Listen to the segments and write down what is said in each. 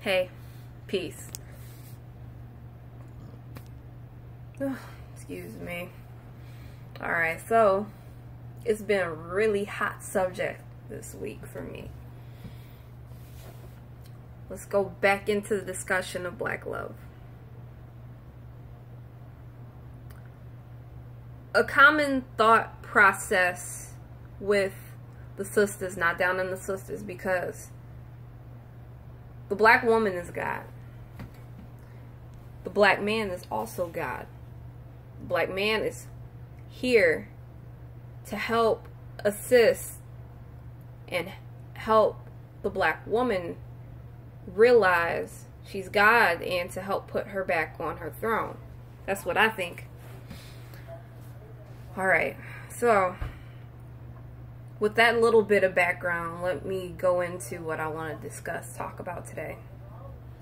Hey, peace. Excuse me. Alright, so it's been a really hot subject this week for me. Let's go back into the discussion of black love. A common thought process with the sisters, not down in the sisters, because the black woman is God. The black man is also God. The black man is here to help assist and help the black woman realize she's God and to help put her back on her throne. That's what I think. Alright, so with that little bit of background, let me go into what I want to talk about today.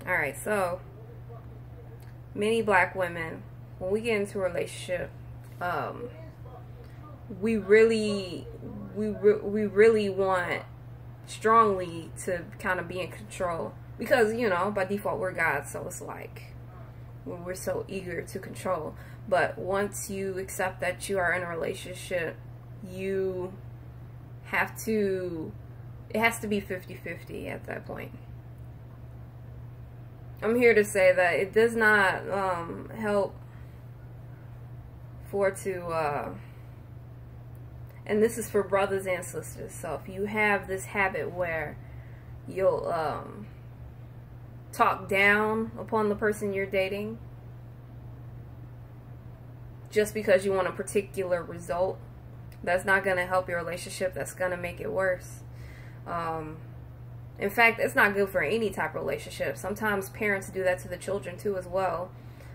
Alright, so many black women, when we get into a relationship, we really want strongly to kind of be in control, because, you know, by default we're God, so it's like we're so eager to control. But once you accept that you are in a relationship, you have to, it has to be 50-50 at that point. I'm here to say that it does not help and this is for brothers and sisters. So if you have this habit where you'll talk down upon the person you're dating just because you want a particular result, that's not going to help your relationship. That's going to make it worse. In fact, it's not good for any type of relationship. Sometimes parents do that to the children too as well.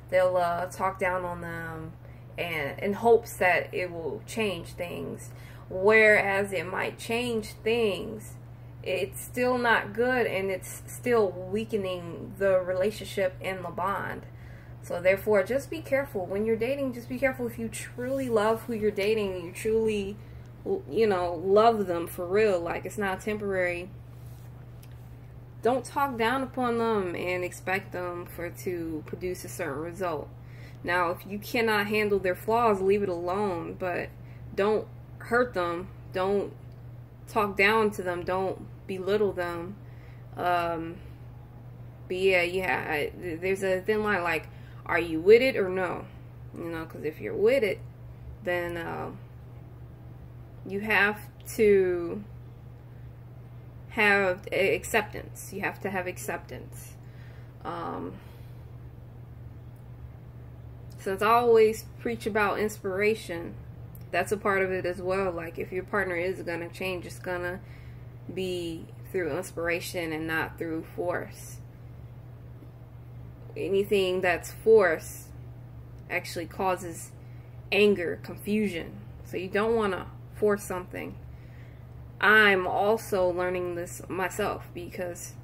They'll talk down on them and in hopes that it will change things. Whereas it might change things, it's still not good, and it's still weakening the relationship and the bond. So therefore, just be careful when you're dating. Just be careful. If you truly love who you're dating, you truly, you know, love them for real, like it's not temporary, don't talk down upon them and expect them to produce a certain result. Now, if you cannot handle their flaws, leave it alone, but don't hurt them. Don't talk down to them. Don't belittle them. But yeah, there's a thin line, like, are you with it or no? You know, because if you're with it, then you have to have acceptance. You have to have acceptance. Since I always preach about inspiration, that's a part of it as well. Like, if your partner is going to change, it's going to be through inspiration and not through force. Anything that's force actually causes anger, confusion. So you don't want to force something. I'm also learning this myself, because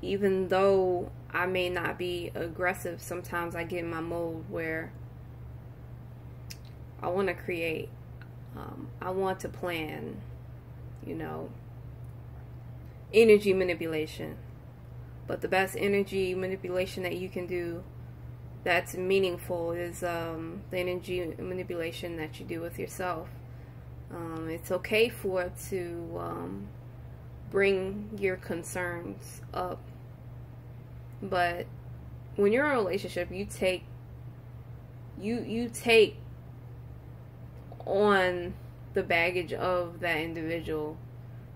even though I may not be aggressive, sometimes I get in my mode where I want to create, I want to plan, you know, energy manipulation. But the best energy manipulation that you can do that's meaningful is the energy manipulation that you do with yourself. It's okay for it to bring your concerns up, but when you're in a relationship, you take on the baggage of that individual.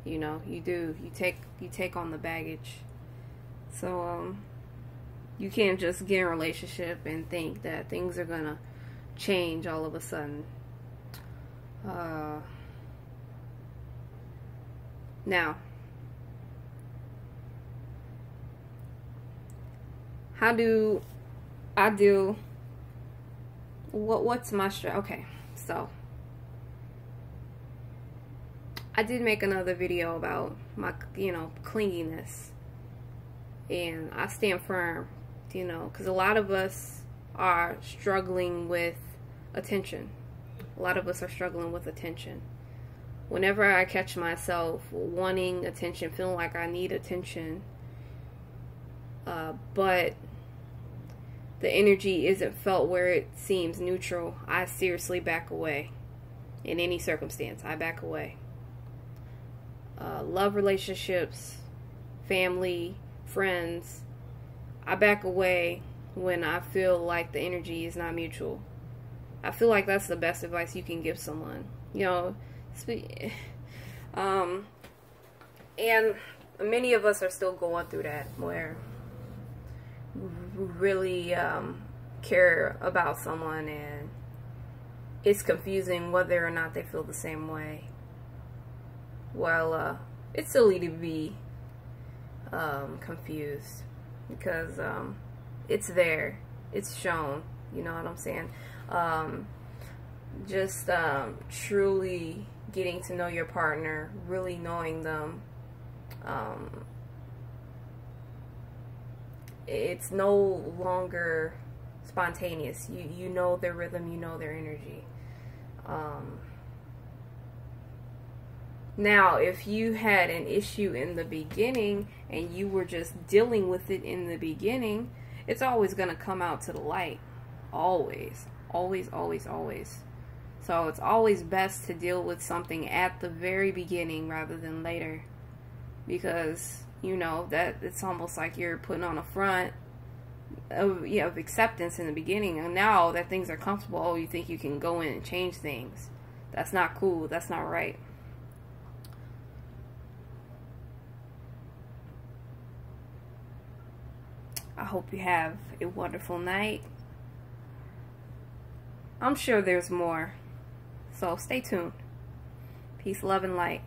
You know, you take on the baggage. So you can't just get in a relationship and think that things are gonna change all of a sudden. Now, how do I do? What's my strategy? Okay, so I did make another video about my, you know, clinginess, and I stand firm, you know, because a lot of us are struggling with attention. A lot of us are struggling with attention. Whenever I catch myself wanting attention, feeling like I need attention, but the energy isn't felt where it seems neutral, I seriously back away. In any circumstance, I back away. Love relationships, family, friends, I back away when I feel like the energy is not mutual. I feel like that's the best advice you can give someone. You know, and many of us are still going through that, where we really care about someone and it's confusing whether or not they feel the same way. Well, it's silly to be confused, because it's there, it's shown, you know what I'm saying? Just truly getting to know your partner, really knowing them, it's no longer spontaneous. You know their rhythm, you know their energy. Now, if you had an issue in the beginning and you were just dealing with it in the beginning, it's always going to come out to the light. Always. Always, always, always. So it's always best to deal with something at the very beginning rather than later. Because, you know, that it's almost like you're putting on a front of, you know, of acceptance in the beginning. And now that things are comfortable, oh, you think you can go in and change things. That's not cool. That's not right. I hope you have a wonderful night. I'm sure there's more. So stay tuned. Peace, love, and light.